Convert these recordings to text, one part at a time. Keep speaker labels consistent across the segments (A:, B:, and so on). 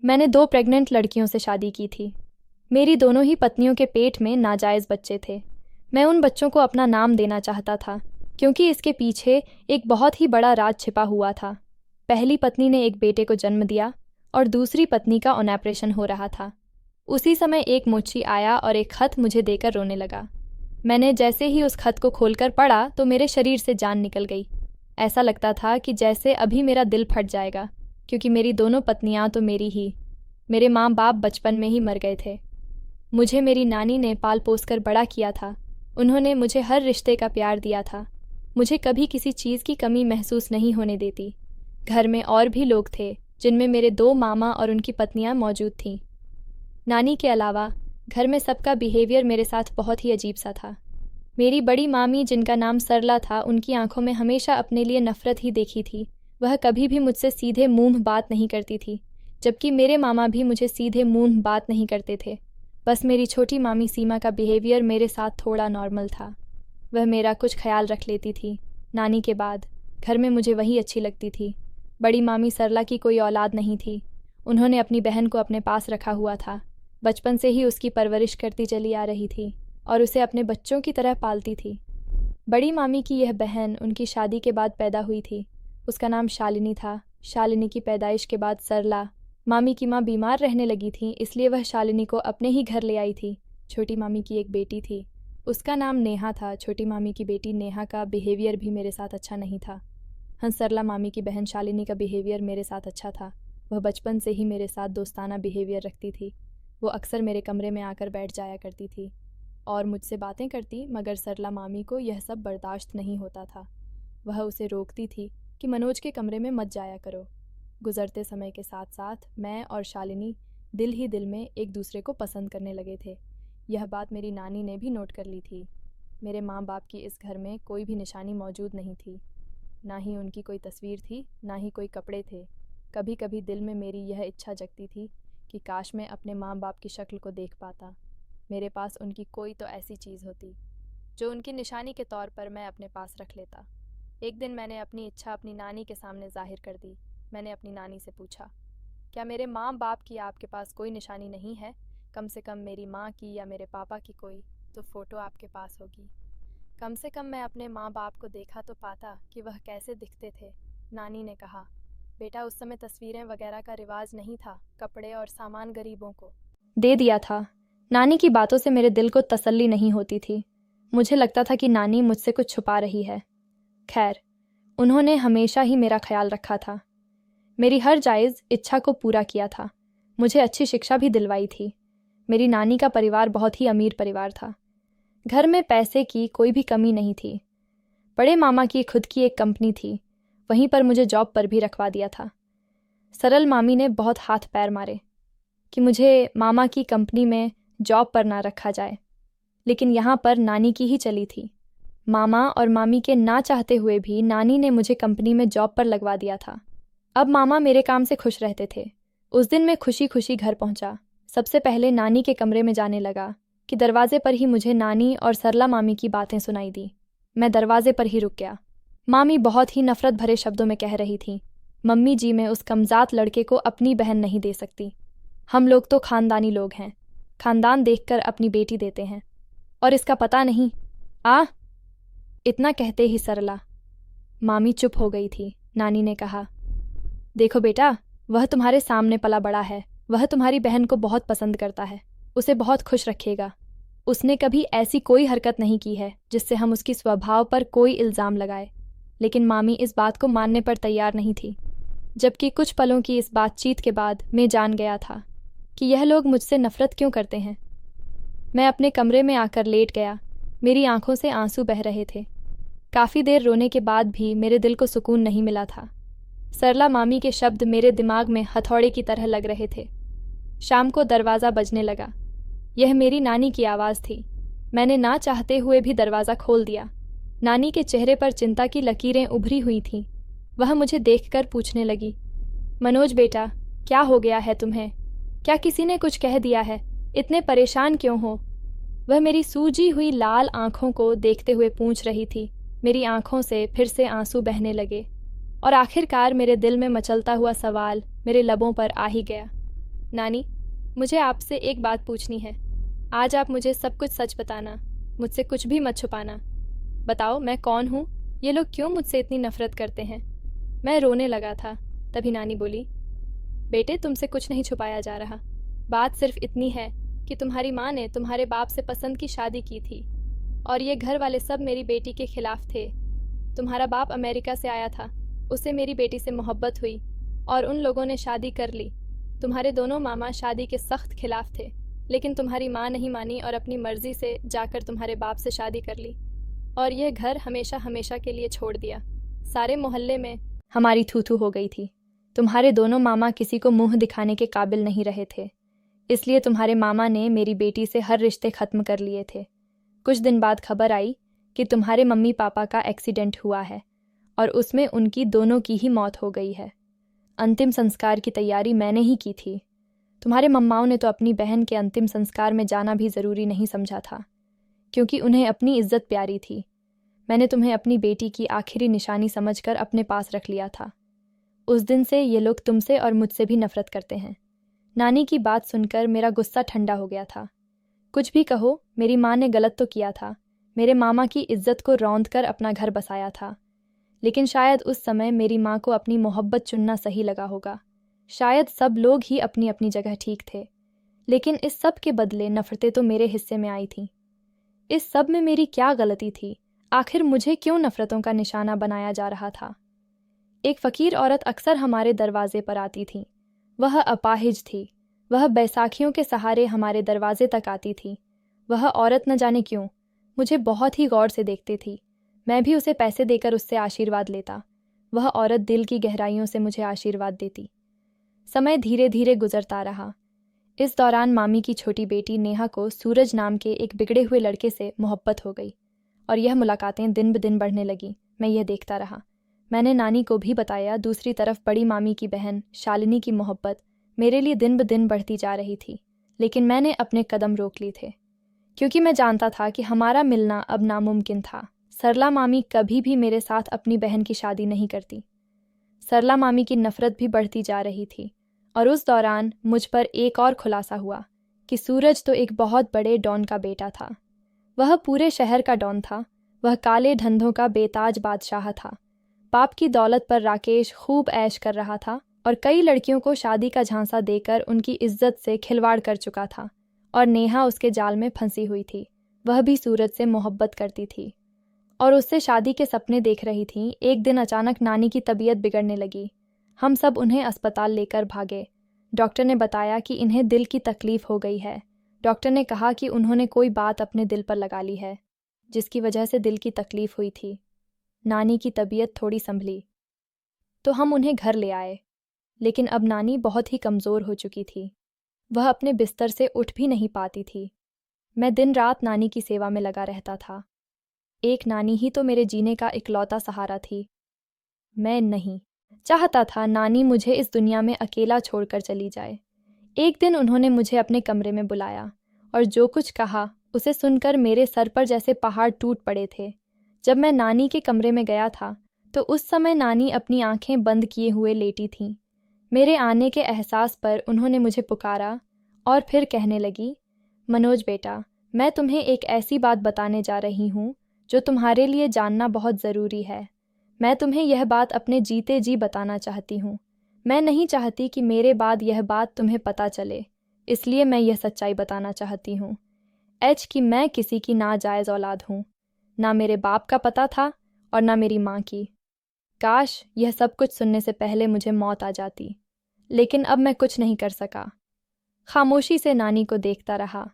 A: मैंने 2 प्रेग्नेंट लड़कियों से शादी की थी। मेरी दोनों ही पत्नियों के पेट में नाजायज़ बच्चे थे। मैं उन बच्चों को अपना नाम देना चाहता था क्योंकि इसके पीछे एक बहुत ही बड़ा राज छिपा हुआ था। पहली पत्नी ने एक बेटे को जन्म दिया और दूसरी पत्नी का ऑपरेशन हो रहा था। उसी समय एक मुंशी आया और एक खत मुझे देकर रोने लगा। मैंने जैसे ही उस खत को खोलकर पढ़ा तो मेरे शरीर से जान निकल गई। ऐसा लगता था कि जैसे अभी मेरा दिल फट जाएगा, क्योंकि मेरी दोनों पत्नियां तो मेरी ही। मेरे माँ बाप बचपन में ही मर गए थे। मुझे मेरी नानी ने पाल पोस कर बड़ा किया था। उन्होंने मुझे हर रिश्ते का प्यार दिया था। मुझे कभी किसी चीज़ की कमी महसूस नहीं होने देती। घर में और भी लोग थे जिनमें मेरे 2 मामा और उनकी पत्नियां मौजूद थीं। नानी के अलावा घर में सबका बिहेवियर मेरे साथ बहुत ही अजीब सा था। मेरी बड़ी मामी, जिनका नाम सरला था, उनकी आंखों में हमेशा अपने लिए नफ़रत ही देखी थी। वह कभी भी मुझसे सीधे मुंह बात नहीं करती थी, जबकि मेरे मामा भी मुझे सीधे मुंह बात नहीं करते थे। बस मेरी छोटी मामी सीमा का बिहेवियर मेरे साथ थोड़ा नॉर्मल था। वह मेरा कुछ ख्याल रख लेती थी। नानी के बाद घर में मुझे वही अच्छी लगती थी। बड़ी मामी सरला की कोई औलाद नहीं थी। उन्होंने अपनी बहन को अपने पास रखा हुआ था। बचपन से ही उसकी परवरिश करती चली आ रही थी और उसे अपने बच्चों की तरह पालती थी। बड़ी मामी की यह बहन उनकी शादी के बाद पैदा हुई थी। उसका नाम शालिनी था। शालिनी की पैदाइश के बाद सरला, मामी की माँ, बीमार रहने लगी थी, इसलिए वह शालिनी को अपने ही घर ले आई थी। छोटी मामी की एक बेटी थी, उसका नाम नेहा था। छोटी मामी की बेटी नेहा का बिहेवियर भी मेरे साथ अच्छा नहीं था। हाँ, सरला मामी की बहन शालिनी का बिहेवियर मेरे साथ अच्छा था। वह बचपन से ही मेरे साथ दोस्ताना बिहेवियर रखती थी। वो अक्सर मेरे कमरे में आकर बैठ जाया करती थी और मुझसे बातें करती, मगर सरला मामी को यह सब बर्दाश्त नहीं होता था। वह उसे रोकती थी कि मनोज के कमरे में मत जाया करो। गुजरते समय के साथ साथ मैं और शालिनी दिल ही दिल में एक दूसरे को पसंद करने लगे थे। यह बात मेरी नानी ने भी नोट कर ली थी। मेरे माँ बाप की इस घर में कोई भी निशानी मौजूद नहीं थी। ना ही उनकी कोई तस्वीर थी, ना ही कोई कपड़े थे। कभी कभी दिल में मेरी यह इच्छा जगती थी कि काश मैं अपने माँ बाप की शक्ल को देख पाता। मेरे पास उनकी कोई तो ऐसी चीज़ होती जो उनकी निशानी के तौर पर मैं अपने पास रख लेता। एक दिन मैंने अपनी इच्छा अपनी नानी के सामने जाहिर कर दी। मैंने अपनी नानी से पूछा, क्या मेरे माँ बाप की आपके पास कोई निशानी नहीं है? कम से कम मेरी माँ की या मेरे पापा की कोई तो फ़ोटो आपके पास होगी। कम से कम मैं अपने माँ बाप को देखा तो पाता कि वह कैसे दिखते थे। नानी ने कहा, बेटा, उस समय तस्वीरें वगैरह का रिवाज नहीं था। कपड़े और सामान गरीबों को दे दिया था। नानी की बातों से मेरे दिल को तसल्ली नहीं होती थी। मुझे लगता था कि नानी मुझसे कुछ छुपा रही है। खैर, उन्होंने हमेशा ही मेरा ख्याल रखा था। मेरी हर जायज़ इच्छा को पूरा किया था। मुझे अच्छी शिक्षा भी दिलवाई थी। मेरी नानी का परिवार बहुत ही अमीर परिवार था। घर में पैसे की कोई भी कमी नहीं थी। बड़े मामा की खुद की एक कंपनी थी, वहीं पर मुझे जॉब पर भी रखवा दिया था। सरल मामी ने बहुत हाथ पैर मारे कि मुझे मामा की कंपनी में जॉब पर ना रखा जाए, लेकिन यहाँ पर नानी की ही चली थी। मामा और मामी के ना चाहते हुए भी नानी ने मुझे कंपनी में जॉब पर लगवा दिया था। अब मामा मेरे काम से खुश रहते थे। उस दिन मैं खुशी खुशी घर पहुंचा। सबसे पहले नानी के कमरे में जाने लगा कि दरवाजे पर ही मुझे नानी और सरला मामी की बातें सुनाई दी। मैं दरवाजे पर ही रुक गया। मामी बहुत ही नफरत भरे शब्दों में कह रही थी, मम्मी जी, मैं उस कमज़ात लड़के को अपनी बहन नहीं दे सकती। हम लोग तो खानदानी लोग हैं, खानदान देखकर अपनी बेटी देते हैं, और इसका पता नहीं। इतना कहते ही सरला मामी चुप हो गई थी। नानी ने कहा, देखो बेटा, वह तुम्हारे सामने पला बड़ा है। वह तुम्हारी बहन को बहुत पसंद करता है, उसे बहुत खुश रखेगा। उसने कभी ऐसी कोई हरकत नहीं की है जिससे हम उसकी स्वभाव पर कोई इल्ज़ाम लगाए। लेकिन मामी इस बात को मानने पर तैयार नहीं थी, जबकि कुछ पलों की इस बातचीत के बाद मैं जान गया था कि यह लोग मुझसे नफरत क्यों करते हैं। मैं अपने कमरे में आकर लेट गया। मेरी आंखों से आंसू बह रहे थे। काफ़ी देर रोने के बाद भी मेरे दिल को सुकून नहीं मिला था। सरला मामी के शब्द मेरे दिमाग में हथौड़े की तरह लग रहे थे। शाम को दरवाज़ा बजने लगा। यह मेरी नानी की आवाज़ थी। मैंने ना चाहते हुए भी दरवाज़ा खोल दिया। नानी के चेहरे पर चिंता की लकीरें उभरी हुई थीं। वह मुझे देखकर पूछने लगी, मनोज बेटा, क्या हो गया है तुम्हें? क्या किसी ने कुछ कह दिया है? इतने परेशान क्यों हो? वह मेरी सूजी हुई लाल आंखों को देखते हुए पूछ रही थी। मेरी आंखों से फिर से आंसू बहने लगे और आखिरकार मेरे दिल में मचलता हुआ सवाल मेरे लबों पर आ ही गया, नानी, मुझे आपसे एक बात पूछनी है। आज आप मुझे सब कुछ सच बताना, मुझसे कुछ भी मत छुपाना। बताओ मैं कौन हूँ, ये लोग क्यों मुझसे इतनी नफरत करते हैं। मैं रोने लगा था। तभी नानी बोली, बेटे तुमसे कुछ नहीं छुपाया जा रहा। बात सिर्फ इतनी है कि तुम्हारी माँ ने तुम्हारे बाप से पसंद की शादी की थी और ये घर वाले सब मेरी बेटी के खिलाफ थे। तुम्हारा बाप अमेरिका से आया था, उसे मेरी बेटी से मोहब्बत हुई और उन लोगों ने शादी कर ली। तुम्हारे दोनों मामा शादी के सख्त खिलाफ थे, लेकिन तुम्हारी माँ नहीं मानी और अपनी मर्जी से जाकर तुम्हारे बाप से शादी कर ली और यह घर हमेशा हमेशा के लिए छोड़ दिया। सारे मोहल्ले में हमारी थू थू हो गई थी। तुम्हारे दोनों मामा किसी को मुंह दिखाने के काबिल नहीं रहे थे, इसलिए तुम्हारे मामा ने मेरी बेटी से हर रिश्ते ख़त्म कर लिए थे। कुछ दिन बाद खबर आई कि तुम्हारे मम्मी पापा का एक्सीडेंट हुआ है और उसमें उनकी दोनों की ही मौत हो गई है। अंतिम संस्कार की तैयारी मैंने ही की थी। तुम्हारे मम्माओं ने तो अपनी बहन के अंतिम संस्कार में जाना भी ज़रूरी नहीं समझा था, क्योंकि उन्हें अपनी इज्जत प्यारी थी। मैंने तुम्हें अपनी बेटी की आखिरी निशानी समझकर अपने पास रख लिया था। उस दिन से ये लोग तुमसे और मुझसे भी नफरत करते हैं। नानी की बात सुनकर मेरा गुस्सा ठंडा हो गया था। कुछ भी कहो, मेरी माँ ने गलत तो किया था। मेरे मामा की इज्जत को रौंद कर अपना घर बसाया था, लेकिन शायद उस समय मेरी माँ को अपनी मोहब्बत चुनना सही लगा होगा। शायद सब लोग ही अपनी अपनी जगह ठीक थे, लेकिन इस सब के बदले नफरतें तो मेरे हिस्से में आई थीं। इस सब में मेरी क्या गलती थी? आखिर मुझे क्यों नफरतों का निशाना बनाया जा रहा था? एक फ़कीर औरत अक्सर हमारे दरवाजे पर आती थी। वह अपाहिज थी। वह बैसाखियों के सहारे हमारे दरवाजे तक आती थी। वह औरत न जाने क्यों मुझे बहुत ही गौर से देखती थी। मैं भी उसे पैसे देकर उससे आशीर्वाद लेता। वह औरत दिल की गहराइयों से मुझे आशीर्वाद देती। समय धीरे धीरे गुजरता रहा। इस दौरान मामी की छोटी बेटी नेहा को सूरज नाम के एक बिगड़े हुए लड़के से मोहब्बत हो गई और यह मुलाकातें दिन ब दिन बढ़ने लगी। मैं यह देखता रहा। मैंने नानी को भी बताया। दूसरी तरफ बड़ी मामी की बहन शालिनी की मोहब्बत मेरे लिए दिन ब दिन बढ़ती जा रही थी, लेकिन मैंने अपने कदम रोक लिए थे, क्योंकि मैं जानता था कि हमारा मिलना अब नामुमकिन था। सरला मामी कभी भी मेरे साथ अपनी बहन की शादी नहीं करती। सरला मामी की नफ़रत भी बढ़ती जा रही थी और उस दौरान मुझ पर एक और खुलासा हुआ कि सूरज तो एक बहुत बड़े डॉन का बेटा था। वह पूरे शहर का डॉन था। वह काले धंधों का बेताज बादशाह था। बाप की दौलत पर राकेश खूब ऐश कर रहा था और कई लड़कियों को शादी का झांसा देकर उनकी इज्जत से खिलवाड़ कर चुका था और नेहा उसके जाल में फंसी हुई थी। वह भी सूरज से मोहब्बत करती थी और उससे शादी के सपने देख रही थी। एक दिन अचानक नानी की तबीयत बिगड़ने लगी। हम सब उन्हें अस्पताल लेकर भागे। डॉक्टर ने बताया कि इन्हें दिल की तकलीफ हो गई है। डॉक्टर ने कहा कि उन्होंने कोई बात अपने दिल पर लगा ली है, जिसकी वजह से दिल की तकलीफ हुई थी। नानी की तबीयत थोड़ी संभली तो हम उन्हें घर ले आए, लेकिन अब नानी बहुत ही कमज़ोर हो चुकी थी। वह अपने बिस्तर से उठ भी नहीं पाती थी। मैं दिन रात नानी की सेवा में लगा रहता था। एक नानी ही तो मेरे जीने का इकलौता सहारा थी। मैं नहीं चाहता था नानी मुझे इस दुनिया में अकेला छोड़कर चली जाए। एक दिन उन्होंने मुझे अपने कमरे में बुलाया और जो कुछ कहा उसे सुनकर मेरे सर पर जैसे पहाड़ टूट पड़े थे। जब मैं नानी के कमरे में गया था तो उस समय नानी अपनी आंखें बंद किए हुए लेटी थीं। मेरे आने के एहसास पर उन्होंने मुझे पुकारा और फिर कहने लगी, मनोज बेटा, मैं तुम्हें एक ऐसी बात बताने जा रही हूँ जो तुम्हारे लिए जानना बहुत ज़रूरी है। मैं तुम्हें यह बात अपने जीते जी बताना चाहती हूँ। मैं नहीं चाहती कि मेरे बाद यह बात तुम्हें पता चले, इसलिए मैं यह सच्चाई बताना चाहती हूँ कि मैं किसी की नाजायज़ औलाद हूँ। ना मेरे बाप का पता था और ना मेरी माँ की। काश यह सब कुछ सुनने से पहले मुझे मौत आ जाती, लेकिन अब मैं कुछ नहीं कर सका। खामोशी से नानी को देखता रहा।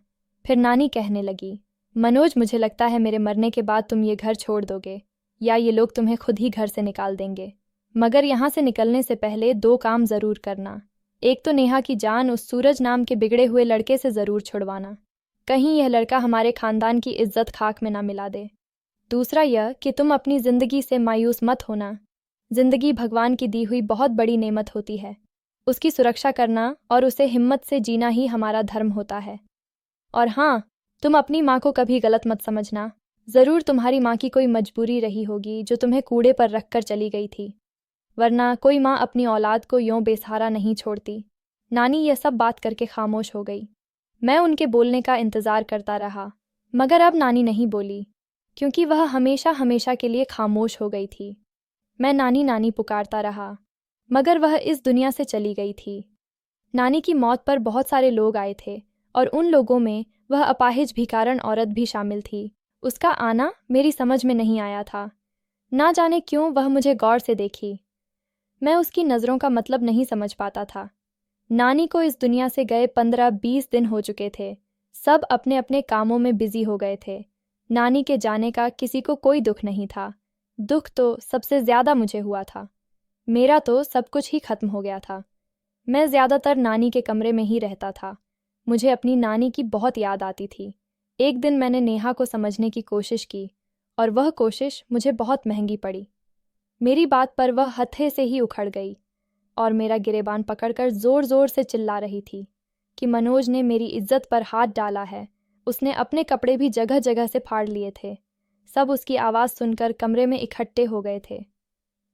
A: फिर नानी कहने लगी, मनोज, मुझे लगता है मेरे मरने के बाद तुम ये घर छोड़ दोगे या ये लोग तुम्हें खुद ही घर से निकाल देंगे। मगर यहाँ से निकलने से पहले 2 काम ज़रूर करना। एक तो नेहा की जान उस सूरज नाम के बिगड़े हुए लड़के से ज़रूर छुड़वाना, कहीं यह लड़का हमारे खानदान की इज्जत खाक में ना मिला दे। दूसरा यह कि तुम अपनी ज़िंदगी से मायूस मत होना। ज़िंदगी भगवान की दी हुई बहुत बड़ी नेमत होती है। उसकी सुरक्षा करना और उसे हिम्मत से जीना ही हमारा धर्म होता है। और हाँ, तुम अपनी माँ को कभी गलत मत समझना। ज़रूर तुम्हारी माँ की कोई मजबूरी रही होगी जो तुम्हें कूड़े पर रख कर चली गई थी, वरना कोई माँ अपनी औलाद को यूं बेसहारा नहीं छोड़ती। नानी यह सब बात करके खामोश हो गई। मैं उनके बोलने का इंतज़ार करता रहा, मगर अब नानी नहीं बोली, क्योंकि वह हमेशा हमेशा के लिए खामोश हो गई थी। मैं नानी नानी पुकारता रहा, मगर वह इस दुनिया से चली गई थी। नानी की मौत पर बहुत सारे लोग आए थे और उन लोगों में वह अपाहिज भिखारन औरत भी शामिल थी। उसका आना मेरी समझ में नहीं आया था। ना जाने क्यों वह मुझे गौर से देखी। मैं उसकी नज़रों का मतलब नहीं समझ पाता था। नानी को इस दुनिया से गए 15-20 दिन हो चुके थे। सब अपने अपने कामों में बिजी हो गए थे। नानी के जाने का किसी को कोई दुख नहीं था। दुख तो सबसे ज़्यादा मुझे हुआ था। मेरा तो सब कुछ ही खत्म हो गया था। मैं ज़्यादातर नानी के कमरे में ही रहता था। मुझे अपनी नानी की बहुत याद आती थी। एक दिन मैंने नेहा को समझने की कोशिश की और वह कोशिश मुझे बहुत महंगी पड़ी। मेरी बात पर वह हत्थे से ही उखड़ गई और मेरा गिरेबान पकड़कर ज़ोर ज़ोर से चिल्ला रही थी कि मनोज ने मेरी इज्जत पर हाथ डाला है। उसने अपने कपड़े भी जगह जगह से फाड़ लिए थे। सब उसकी आवाज़ सुनकर कमरे में इकट्ठे हो गए थे।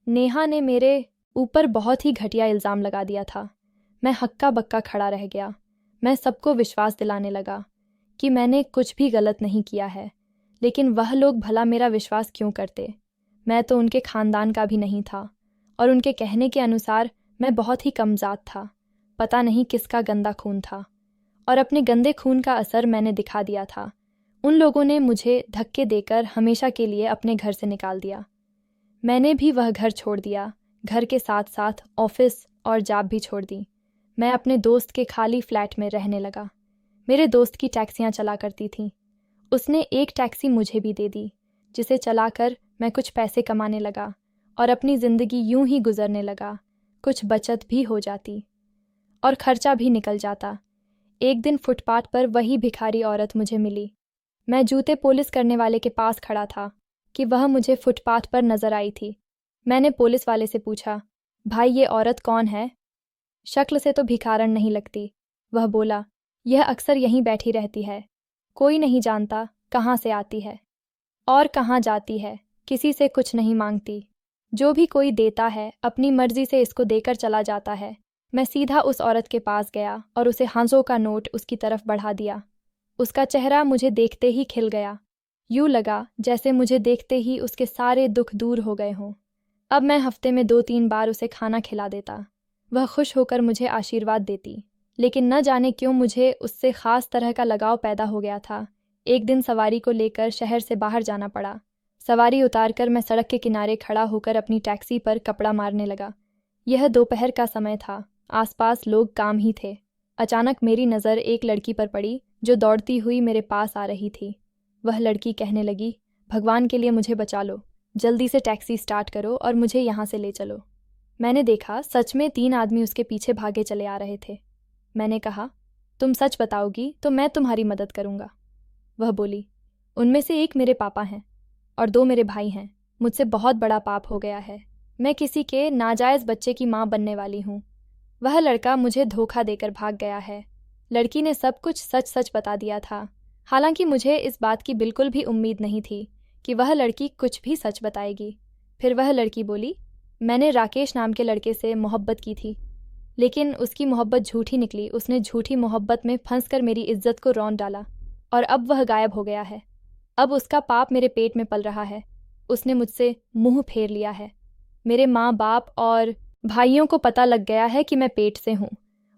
A: नेहा ने मेरे ऊपर बहुत ही घटिया इल्ज़ाम लगा दिया था। मैं हक्का बक्का खड़ा रह गया। मैं सबको विश्वास दिलाने लगा कि मैंने कुछ भी गलत नहीं किया है, लेकिन वह लोग भला मेरा विश्वास क्यों करते? मैं तो उनके ख़ानदान का भी नहीं था और उनके कहने के अनुसार मैं बहुत ही कमज़ात था। पता नहीं किसका गंदा खून था और अपने गंदे खून का असर मैंने दिखा दिया था। उन लोगों ने मुझे धक्के देकर हमेशा के लिए अपने घर से निकाल दिया। मैंने भी वह घर छोड़ दिया। घर के साथ साथ ऑफिस और जॉब भी छोड़ दी। मैं अपने दोस्त के खाली फ्लैट में रहने लगा। मेरे दोस्त की टैक्सियाँ चला करती थीं। उसने एक टैक्सी मुझे भी दे दी, जिसे चलाकर मैं कुछ पैसे कमाने लगा और अपनी ज़िंदगी यूं ही गुजरने लगा। कुछ बचत भी हो जाती और खर्चा भी निकल जाता। एक दिन फुटपाथ पर वही भिखारी औरत मुझे मिली। मैं जूते पॉलिश करने वाले के पास खड़ा था कि वह मुझे फुटपाथ पर नज़र आई थी। मैंने पुलिस वाले से पूछा, भाई ये औरत कौन है? शक्ल से तो भिखारन नहीं लगती। वह बोला, यह अक्सर यहीं बैठी रहती है। कोई नहीं जानता कहाँ से आती है और कहाँ जाती है। किसी से कुछ नहीं मांगती। जो भी कोई देता है अपनी मर्जी से इसको देकर चला जाता है। मैं सीधा उस औरत के पास गया और उसे 500 का नोट उसकी तरफ बढ़ा दिया। उसका चेहरा मुझे देखते ही खिल गया। यूँ लगा जैसे मुझे देखते ही उसके सारे दुख दूर हो गए हों। अब मैं हफ्ते में 2-3 बार उसे खाना खिला देता। वह खुश होकर मुझे आशीर्वाद देती, लेकिन न जाने क्यों मुझे उससे ख़ास तरह का लगाव पैदा हो गया था। एक दिन सवारी को लेकर शहर से बाहर जाना पड़ा। सवारी उतारकर मैं सड़क के किनारे खड़ा होकर अपनी टैक्सी पर कपड़ा मारने लगा। यह दोपहर का समय था। आसपास लोग काम ही थे। अचानक मेरी नज़र एक लड़की पर पड़ी जो दौड़ती हुई मेरे पास आ रही थी। वह लड़की कहने लगी, भगवान के लिए मुझे बचा लो। जल्दी से टैक्सी स्टार्ट करो और मुझे यहाँ से ले चलो। मैंने देखा सच में 3 आदमी उसके पीछे भागे चले आ रहे थे। मैंने कहा, तुम सच बताओगी तो मैं तुम्हारी मदद करूँगा। वह बोली, उनमें से एक मेरे पापा हैं और 2 मेरे भाई हैं। मुझसे बहुत बड़ा पाप हो गया है। मैं किसी के नाजायज़ बच्चे की माँ बनने वाली हूँ। वह लड़का मुझे धोखा देकर भाग गया है। लड़की ने सब कुछ सच सच बता दिया था। हालांकि मुझे इस बात की बिल्कुल भी उम्मीद नहीं थी कि वह लड़की कुछ भी सच बताएगी। फिर वह लड़की बोली, मैंने राकेश नाम के लड़के से मोहब्बत की थी, लेकिन उसकी मोहब्बत झूठी निकली। उसने झूठी मोहब्बत में फंसकर मेरी इज्जत को रौंद डाला और अब वह गायब हो गया है। अब उसका पाप मेरे पेट में पल रहा है। उसने मुझसे मुंह फेर लिया है। मेरे माँ बाप और भाइयों को पता लग गया है कि मैं पेट से हूँ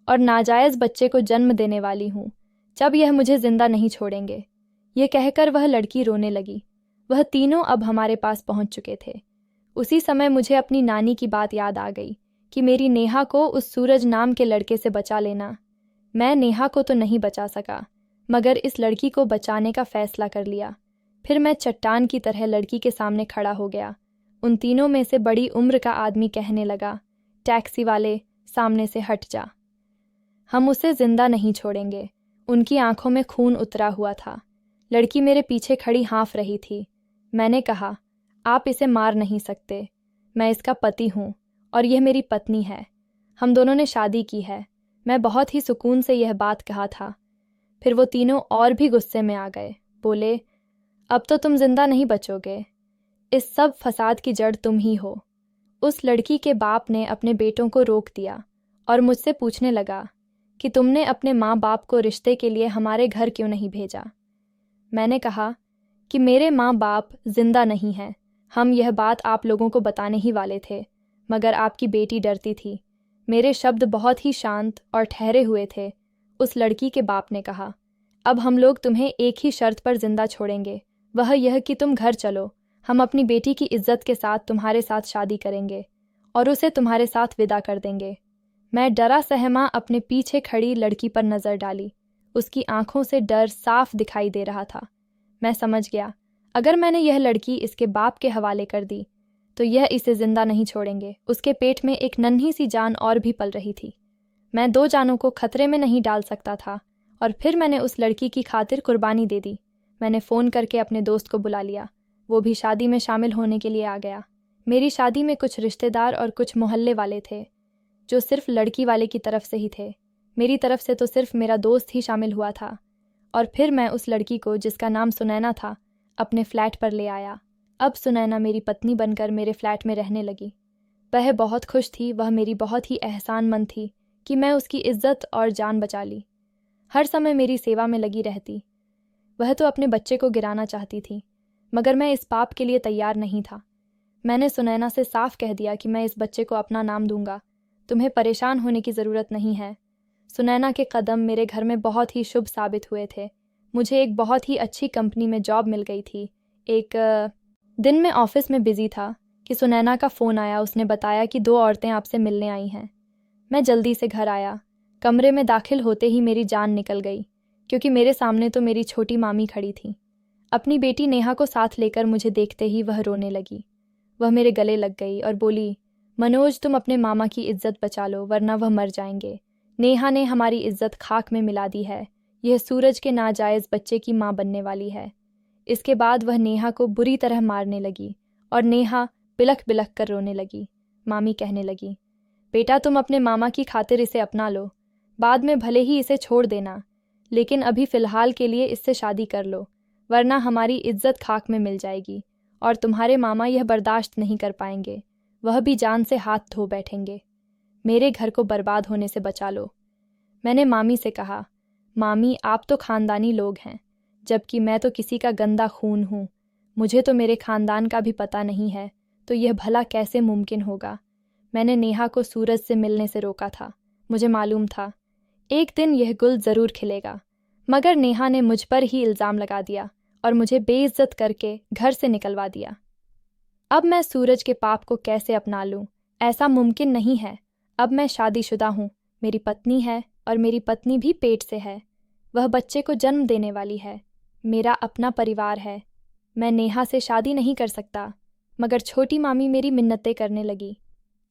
A: और नाजायज़ बच्चे को जन्म देने वाली हूँ। जब यह मुझे जिंदा नहीं छोड़ेंगे। ये कहकर वह लड़की रोने लगी। वह तीनों अब हमारे पास पहुँच चुके थे। उसी समय मुझे अपनी नानी की बात याद आ गई कि मेरी नेहा को उस सूरज नाम के लड़के से बचा लेना। मैं नेहा को तो नहीं बचा सका, मगर इस लड़की को बचाने का फैसला कर लिया। फिर मैं चट्टान की तरह लड़की के सामने खड़ा हो गया। उन तीनों में से बड़ी उम्र का आदमी कहने लगा, टैक्सी वाले सामने से हट जा, हम उसे जिंदा नहीं छोड़ेंगे। उनकी आंखों में खून उतरा हुआ था। लड़की मेरे पीछे खड़ी हाँफ रही थी। मैंने कहा, आप इसे मार नहीं सकते। मैं इसका पति हूँ और यह मेरी पत्नी है। हम दोनों ने शादी की है। मैं बहुत ही सुकून से यह बात कहा था। फिर वो तीनों और भी गुस्से में आ गए। बोले, अब तो तुम जिंदा नहीं बचोगे। इस सब फसाद की जड़ तुम ही हो। उस लड़की के बाप ने अपने बेटों को रोक दिया और मुझसे पूछने लगा कि तुमने अपने माँ बाप को रिश्ते के लिए हमारे घर क्यों नहीं भेजा। मैंने कहा कि मेरे माँ बाप जिंदा नहीं हैं। हम यह बात आप लोगों को बताने ही वाले थे, मगर आपकी बेटी डरती थी। मेरे शब्द बहुत ही शांत और ठहरे हुए थे। उस लड़की के बाप ने कहा, अब हम लोग तुम्हें एक ही शर्त पर जिंदा छोड़ेंगे, वह यह कि तुम घर चलो। हम अपनी बेटी की इज्जत के साथ तुम्हारे साथ शादी करेंगे और उसे तुम्हारे साथ विदा कर देंगे। मैं डरा सहमा अपने पीछे खड़ी लड़की पर नज़र डाली। उसकी आंखों से डर साफ दिखाई दे रहा था। मैं समझ गया, अगर मैंने यह लड़की इसके बाप के हवाले कर दी तो यह इसे जिंदा नहीं छोड़ेंगे। उसके पेट में एक नन्ही सी जान और भी पल रही थी। मैं 2 जानों को खतरे में नहीं डाल सकता था, और फिर मैंने उस लड़की की खातिर कुर्बानी दे दी। मैंने फ़ोन करके अपने दोस्त को बुला लिया। वो भी शादी में शामिल होने के लिए आ गया। मेरी शादी में कुछ रिश्तेदार और कुछ मोहल्ले वाले थे, जो सिर्फ लड़की वाले की तरफ से ही थे। मेरी तरफ से तो सिर्फ मेरा दोस्त ही शामिल हुआ था। और फिर मैं उस लड़की को, जिसका नाम सुनैना था, अपने फ्लैट पर ले आया। अब सुनैना मेरी पत्नी बनकर मेरे फ्लैट में रहने लगी। वह बहुत खुश थी। वह मेरी बहुत ही एहसानमंद थी कि मैं उसकी इज्जत और जान बचा ली। हर समय मेरी सेवा में लगी रहती। वह तो अपने बच्चे को गिराना चाहती थी, मगर मैं इस पाप के लिए तैयार नहीं था। मैंने सुनैना से साफ कह दिया कि मैं इस बच्चे को अपना नाम दूंगा। तुम्हें परेशान होने की ज़रूरत नहीं है। सुनैना के कदम मेरे घर में बहुत ही शुभ साबित हुए थे। मुझे एक बहुत ही अच्छी कंपनी में जॉब मिल गई थी। एक दिन मैं ऑफिस में बिजी था कि सुनैना का फ़ोन आया। उसने बताया कि 2 औरतें आपसे मिलने आई हैं। मैं जल्दी से घर आया। कमरे में दाखिल होते ही मेरी जान निकल गई, क्योंकि मेरे सामने तो मेरी छोटी मामी खड़ी थी। अपनी बेटी नेहा को साथ लेकर मुझे देखते ही वह रोने लगी। वह मेरे गले लग गई और बोली, मनोज, तुम अपने मामा की इज्जत बचा लो, वरना वह मर जाएंगे। नेहा ने हमारी इज्जत खाक में मिला दी है। यह सूरज के नाजायज़ बच्चे की माँ बनने वाली है। इसके बाद वह नेहा को बुरी तरह मारने लगी और नेहा बिलख बिलख कर रोने लगी। मामी कहने लगी, बेटा, तुम अपने मामा की खातिर इसे अपना लो। बाद में भले ही इसे छोड़ देना, लेकिन अभी फ़िलहाल के लिए इससे शादी कर लो, वरना हमारी इज्जत खाक में मिल जाएगी और तुम्हारे मामा यह बर्दाश्त नहीं कर पाएंगे। वह भी जान से हाथ धो बैठेंगे। मेरे घर को बर्बाद होने से बचा लो। मैंने मामी से कहा, मामी, आप तो ख़ानदानी लोग हैं, जबकि मैं तो किसी का गंदा खून हूँ। मुझे तो मेरे ख़ानदान का भी पता नहीं है, तो यह भला कैसे मुमकिन होगा। मैंने नेहा को सूरज से मिलने से रोका था। मुझे मालूम था एक दिन यह गुल ज़रूर खिलेगा, मगर नेहा ने मुझ पर ही इल्ज़ाम लगा दिया और मुझे बेइज्जत करके घर से निकलवा दिया। अब मैं सूरज के पाप को कैसे अपना लूँ? ऐसा मुमकिन नहीं है। अब मैं शादीशुदा हूँ, मेरी पत्नी है और मेरी पत्नी भी पेट से है। वह बच्चे को जन्म देने वाली है। मेरा अपना परिवार है। मैं नेहा से शादी नहीं कर सकता। मगर छोटी मामी मेरी मिन्नतें करने लगी।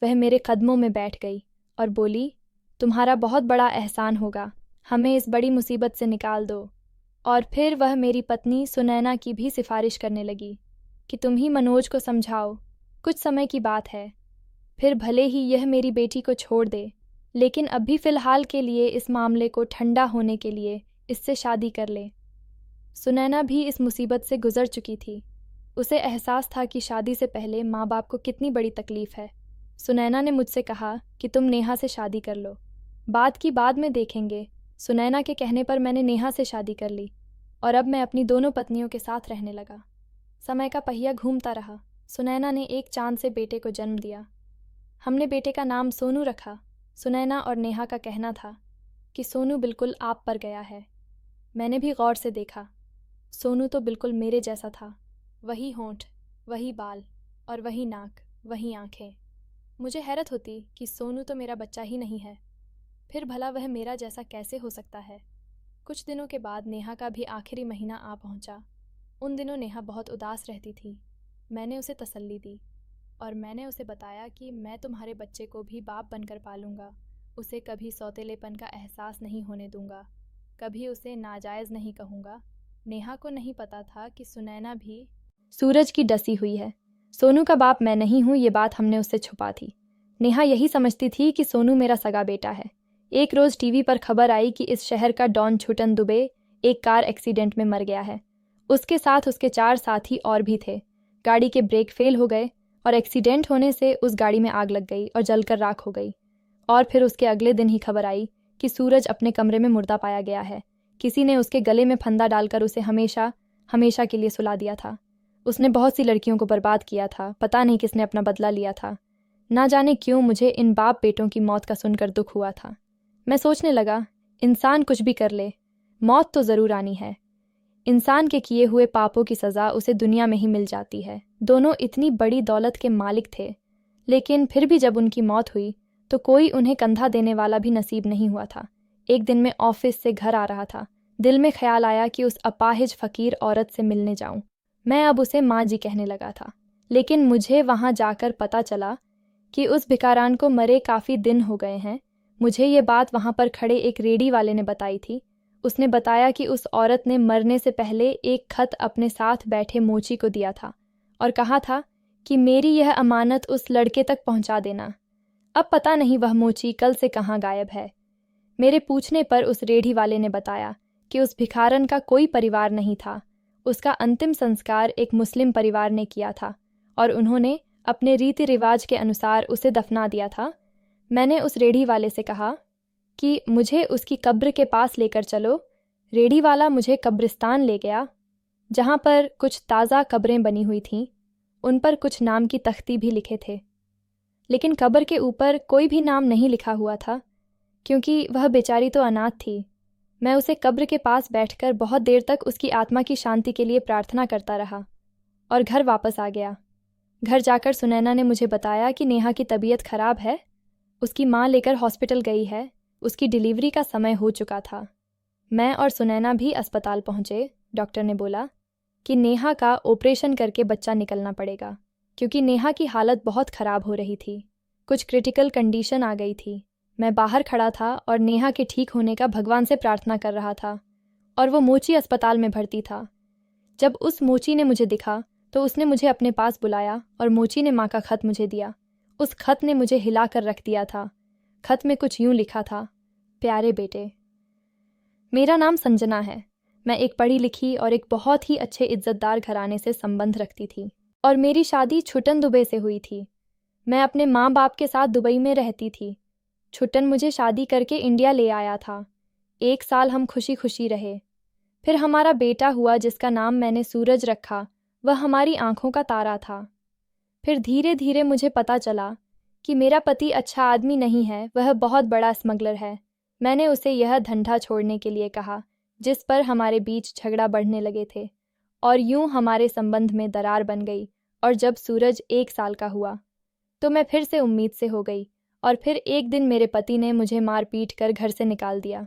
A: वह मेरे कदमों में बैठ गई और बोली, तुम्हारा बहुत बड़ा एहसान होगा, हमें इस बड़ी मुसीबत से निकाल दो। और फिर वह मेरी पत्नी सुनैना की भी सिफारिश करने लगी कि तुम ही मनोज को समझाओ। कुछ समय की बात है, फिर भले ही यह मेरी बेटी को छोड़ दे, लेकिन अभी फ़िलहाल के लिए इस मामले को ठंडा होने के लिए इससे शादी कर ले। सुनैना भी इस मुसीबत से गुजर चुकी थी। उसे एहसास था कि शादी से पहले माँ बाप को कितनी बड़ी तकलीफ़ है। सुनैना ने मुझसे कहा कि तुम नेहा से शादी कर लो, बात की बाद में देखेंगे। सुनैना के कहने पर मैंने नेहा से शादी कर ली और अब मैं अपनी दोनों पत्नियों के साथ रहने लगा। समय का पहिया घूमता रहा। सुनैना ने एक चांद से बेटे को जन्म दिया। हमने बेटे का नाम सोनू रखा। सुनैना और नेहा का कहना था कि सोनू बिल्कुल आप पर गया है। मैंने भी गौर से देखा। सोनू तो बिल्कुल मेरे जैसा था। वही होंठ, वही बाल और वही नाक, वही आंखें। मुझे हैरत होती कि सोनू तो मेरा बच्चा ही नहीं है, फिर भला वह मेरा जैसा कैसे हो सकता है। कुछ दिनों के बाद नेहा का भी आखिरी महीना आ पहुंचा। उन दिनों नेहा बहुत उदास रहती थी। मैंने उसे तसल्ली दी और मैंने उसे बताया कि मैं तुम्हारे बच्चे को भी बाप बनकर पालूंगा। उसे कभी सौतेलेपन का एहसास नहीं होने दूंगा, कभी उसे नाजायज़ नहीं कहूँगा। नेहा को नहीं पता था कि सुनैना भी सूरज की डसी हुई है। सोनू का बाप मैं नहीं हूँ, ये बात हमने उससे छुपा थी। नेहा यही समझती थी कि सोनू मेरा सगा बेटा है। एक रोज़ टीवी पर खबर आई कि इस शहर का डॉन छुटन दुबे एक कार एक्सीडेंट में मर गया है। उसके साथ उसके 4 साथी और भी थे। गाड़ी के ब्रेक फेल हो गए और एक्सीडेंट होने से उस गाड़ी में आग लग गई और जलकर राख हो गई। और फिर उसके अगले दिन ही खबर आई कि सूरज अपने कमरे में मुर्दा पाया गया है। किसी ने उसके गले में फंदा डालकर उसे हमेशा हमेशा के लिए सुला दिया था। उसने बहुत सी लड़कियों को बर्बाद किया था। पता नहीं किसने अपना बदला लिया था। ना जाने क्यों मुझे इन बाप बेटों की मौत का सुनकर दुख हुआ था। मैं सोचने लगा, इंसान कुछ भी कर ले, मौत तो ज़रूर आनी है। इंसान के किए हुए पापों की सज़ा उसे दुनिया में ही मिल जाती है। दोनों इतनी बड़ी दौलत के मालिक थे, लेकिन फिर भी जब उनकी मौत हुई तो कोई उन्हें कंधा देने वाला भी नसीब नहीं हुआ था। एक दिन मैं ऑफिस से घर आ रहा था। दिल में ख्याल आया कि उस अपाहिज फ़कीर औरत से मिलने जाऊं। मैं अब उसे माँ जी कहने लगा था, लेकिन मुझे वहाँ जाकर पता चला कि उस भिकारान को मरे काफ़ी दिन हो गए हैं। मुझे ये बात वहाँ पर खड़े एक रेडी वाले ने बताई थी। उसने बताया कि उस औरत ने मरने से पहले एक खत अपने साथ बैठे मोची को दिया था और कहा था कि मेरी यह अमानत उस लड़के तक पहुँचा देना। अब पता नहीं वह मोची कल से कहाँ गायब है। मेरे पूछने पर उस रेढ़ी वाले ने बताया कि उस भिखारन का कोई परिवार नहीं था। उसका अंतिम संस्कार एक मुस्लिम परिवार ने किया था और उन्होंने अपने रीति रिवाज के अनुसार उसे दफना दिया था। मैंने उस रेढ़ी वाले से कहा कि मुझे उसकी कब्र के पास लेकर चलो। रेढ़ी वाला मुझे कब्रिस्तान ले गया, जहाँ पर कुछ ताज़ा कब्रें बनी हुई थीं। उन पर कुछ नाम की तख्ती भी लिखे थे, लेकिन कब्र के ऊपर कोई भी नाम नहीं लिखा हुआ था, क्योंकि वह बेचारी तो अनाथ थी। मैं उसे कब्र के पास बैठकर बहुत देर तक उसकी आत्मा की शांति के लिए प्रार्थना करता रहा और घर वापस आ गया। घर जाकर सुनैना ने मुझे बताया कि नेहा की तबीयत खराब है। उसकी माँ लेकर हॉस्पिटल गई है। उसकी डिलीवरी का समय हो चुका था। मैं और सुनैना भी अस्पताल पहुँचे। डॉक्टर ने बोला कि नेहा का ऑपरेशन करके बच्चा निकलना पड़ेगा, क्योंकि नेहा की हालत बहुत ख़राब हो रही थी। कुछ क्रिटिकल कंडीशन आ गई थी। मैं बाहर खड़ा था और नेहा के ठीक होने का भगवान से प्रार्थना कर रहा था, और वो मोची अस्पताल में भर्ती था। जब उस मोची ने मुझे दिखा तो उसने मुझे अपने पास बुलाया और मोची ने माँ का खत मुझे दिया। उस खत ने मुझे हिला कर रख दिया था। खत में कुछ यूं लिखा था, प्यारे बेटे, मेरा नाम संजना है। मैं एक पढ़ी लिखी और एक बहुत ही अच्छे इज्जतदार घराने से संबंध रखती थी और मेरी शादी छुटन दुबे से हुई थी। मैं अपने माँ बाप के साथ दुबई में रहती थी। छुटन मुझे शादी करके इंडिया ले आया था। 1 साल हम खुशी खुशी रहे। फिर हमारा बेटा हुआ जिसका नाम मैंने सूरज रखा। वह हमारी आंखों का तारा था। फिर धीरे धीरे मुझे पता चला कि मेरा पति अच्छा आदमी नहीं है, वह बहुत बड़ा स्मगलर है। मैंने उसे यह धंधा छोड़ने के लिए कहा, जिस पर हमारे बीच झगड़ा बढ़ने लगे थे और यूं हमारे संबंध में दरार बन गई। और जब सूरज 1 साल का हुआ तो मैं फिर से उम्मीद से हो गई और फिर एक दिन मेरे पति ने मुझे मार पीट कर घर से निकाल दिया।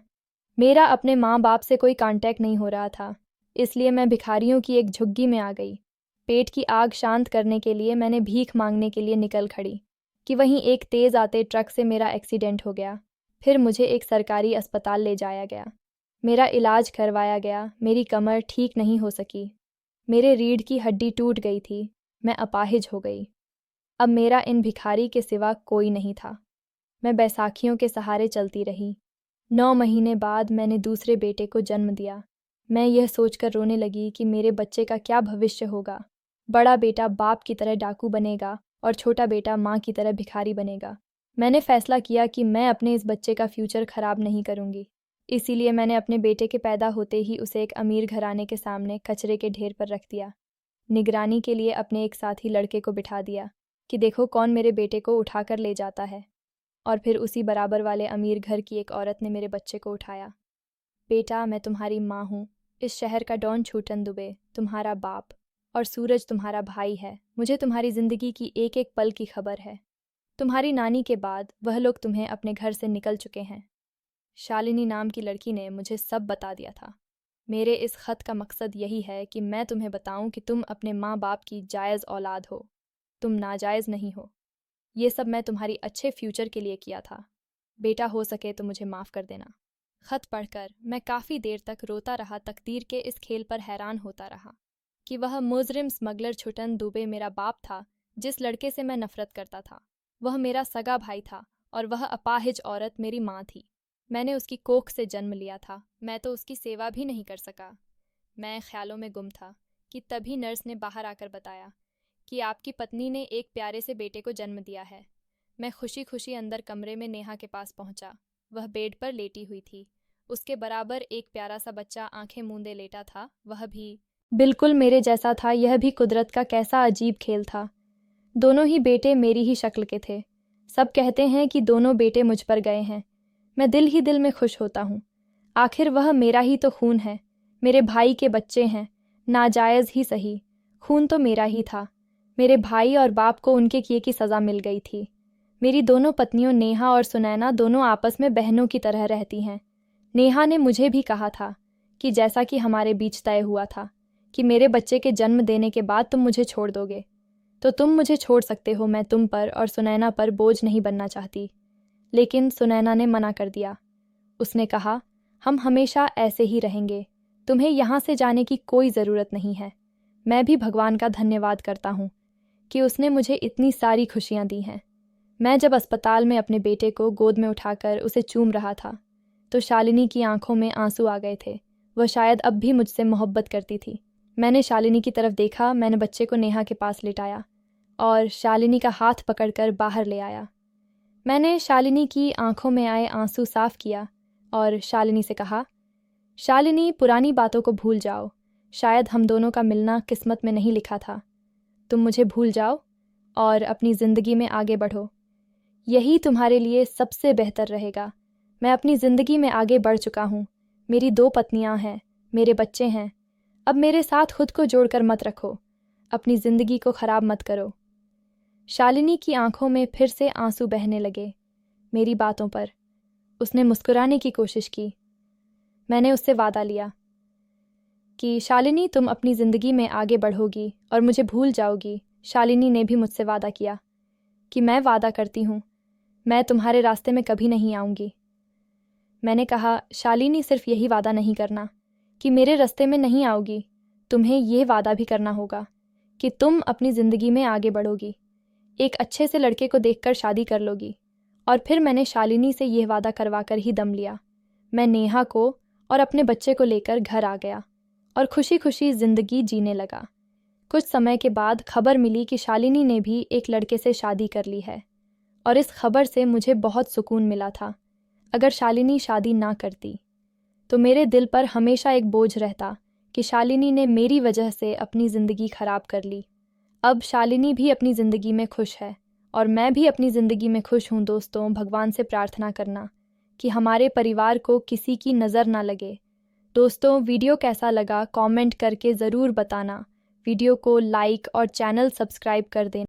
A: मेरा अपने माँ बाप से कोई कांटेक्ट नहीं हो रहा था, इसलिए मैं भिखारियों की एक झुग्गी में आ गई। पेट की आग शांत करने के लिए मैंने भीख मांगने के लिए निकल खड़ी कि वहीं एक तेज़ आते ट्रक से मेरा एक्सीडेंट हो गया। फिर मुझे एक सरकारी अस्पताल ले जाया गया। मेरा इलाज करवाया गया। मेरी कमर ठीक नहीं हो सकी। मेरे रीढ़ की हड्डी टूट गई थी। मैं अपाहिज हो गई। अब मेरा इन भिखारी के सिवा कोई नहीं था। मैं बैसाखियों के सहारे चलती रही। 9 महीने बाद मैंने दूसरे बेटे को जन्म दिया। मैं यह सोचकर रोने लगी कि मेरे बच्चे का क्या भविष्य होगा। बड़ा बेटा बाप की तरह डाकू बनेगा और छोटा बेटा माँ की तरह भिखारी बनेगा। मैंने फैसला किया कि मैं अपने इस बच्चे का फ्यूचर खराब नहीं करूँगी। इसीलिए मैंने अपने बेटे के पैदा होते ही उसे एक अमीर घराने के सामने कचरे के ढेर पर रख दिया। निगरानी के लिए अपने एक साथी लड़के को बिठा दिया कि देखो कौन मेरे बेटे को उठाकर ले जाता है। और फिर उसी बराबर वाले अमीर घर की एक औरत ने मेरे बच्चे को उठाया। बेटा, मैं तुम्हारी माँ हूँ। इस शहर का डॉन छूटन दुबे तुम्हारा बाप और सूरज तुम्हारा भाई है। मुझे तुम्हारी ज़िंदगी की एक एक पल की खबर है। तुम्हारी नानी के बाद वह लोग तुम्हें अपने घर से निकल चुके हैं। शालिनी नाम की लड़की ने मुझे सब बता दिया था। मेरे इस ख़त का मकसद यही है कि मैं तुम्हें बताऊं कि तुम अपने माँ बाप की जायज़ औलाद हो। तुम नाजायज़ नहीं हो। ये सब मैं तुम्हारी अच्छे फ्यूचर के लिए किया था। बेटा, हो सके तो मुझे माफ़ कर देना। ख़त पढ़कर मैं काफ़ी देर तक रोता रहा। तकदीर के इस खेल पर हैरान होता रहा कि वह मुजरिम स्मगलर छुटन दुबे मेरा बाप था, जिस लड़के से मैं नफ़रत करता था। वह मेरा सगा भाई था और वह अपाहिज औरत मेरी माँ थी। मैंने उसकी कोख से जन्म लिया था। मैं तो उसकी सेवा भी नहीं कर सका। मैं ख्यालों में गुम था कि तभी नर्स ने बाहर आकर बताया कि आपकी पत्नी ने एक प्यारे से बेटे को जन्म दिया है। मैं खुशी खुशी अंदर कमरे में नेहा के पास पहुंचा। वह बेड पर लेटी हुई थी। उसके बराबर एक प्यारा सा बच्चा आंखें मूंदे लेटा था, वह भी बिल्कुल मेरे जैसा था। यह भी कुदरत का कैसा अजीब खेल था। दोनों ही बेटे मेरी ही शक्ल के थे। सब कहते हैं कि दोनों बेटे मुझ पर गए हैं। मैं दिल ही दिल में खुश होता हूँ। आखिर वह मेरा ही तो खून है, मेरे भाई के बच्चे हैं। नाजायज़ ही सही, खून तो मेरा ही था। मेरे भाई और बाप को उनके किए की सज़ा मिल गई थी। मेरी दोनों पत्नियों नेहा और सुनैना दोनों आपस में बहनों की तरह रहती हैं। नेहा ने मुझे भी कहा था कि जैसा कि हमारे बीच तय हुआ था कि मेरे बच्चे के जन्म देने के बाद तुम मुझे छोड़ दोगे, तो तुम मुझे छोड़ सकते हो। मैं तुम पर और सुनैना पर बोझ नहीं बनना चाहती। लेकिन सुनैना ने मना कर दिया। उसने कहा, हम हमेशा ऐसे ही रहेंगे, तुम्हें यहाँ से जाने की कोई ज़रूरत नहीं है। मैं भी भगवान का धन्यवाद करता हूँ कि उसने मुझे इतनी सारी खुशियाँ दी हैं। मैं जब अस्पताल में अपने बेटे को गोद में उठाकर उसे चूम रहा था तो शालिनी की आंखों में आंसू आ गए थे। वह शायद अब भी मुझसे मोहब्बत करती थी। मैंने शालिनी की तरफ देखा। मैंने बच्चे को नेहा के पास लिटाया और शालिनी का हाथ पकड़कर बाहर ले आया। मैंने शालिनी की आंखों में आए आंसू साफ किया और शालिनी से कहा, शालिनी, पुरानी बातों को भूल जाओ। शायद हम दोनों का मिलना किस्मत में नहीं लिखा था। तुम मुझे भूल जाओ और अपनी ज़िंदगी में आगे बढ़ो। यही तुम्हारे लिए सबसे बेहतर रहेगा। मैं अपनी ज़िंदगी में आगे बढ़ चुका हूँ। मेरी 2 पत्नियाँ हैं, मेरे बच्चे हैं। अब मेरे साथ खुद को जोड़कर मत रखो। अपनी ज़िंदगी को ख़राब मत करो। शालिनी की आंखों में फिर से आंसू बहने लगे मेरी बातों पर। उसने मुस्कुराने की कोशिश की। मैंने उससे वादा लिया कि शालिनी, तुम अपनी ज़िंदगी में आगे बढ़ोगी और मुझे भूल जाओगी। शालिनी ने भी मुझसे वादा किया कि मैं वादा करती हूँ, मैं तुम्हारे रास्ते में कभी नहीं आऊँगी। मैंने कहा, शालिनी, सिर्फ यही वादा नहीं करना कि मेरे रास्ते में नहीं आओगी, तुम्हें ये वादा भी करना होगा कि तुम अपनी ज़िंदगी में आगे बढ़ोगी, एक अच्छे से लड़के को देखकर शादी कर लोगी। और फिर मैंने शालिनी से यह वादा करवाकर ही दम लिया। मैं नेहा को और अपने बच्चे को लेकर घर आ गया और खुशी खुशी ज़िंदगी जीने लगा। कुछ समय के बाद खबर मिली कि शालिनी ने भी एक लड़के से शादी कर ली है और इस खबर से मुझे बहुत सुकून मिला था। अगर शालिनी शादी ना करती तो मेरे दिल पर हमेशा एक बोझ रहता कि शालिनी ने मेरी वजह से अपनी ज़िंदगी ख़राब कर ली। अब शालिनी भी अपनी ज़िंदगी में खुश है और मैं भी अपनी ज़िंदगी में खुश हूँ। दोस्तों, भगवान से प्रार्थना करना कि हमारे परिवार को किसी की नज़र ना लगे। दोस्तों, वीडियो कैसा लगा कमेंट करके ज़रूर बताना। वीडियो को लाइक और चैनल सब्सक्राइब कर देना।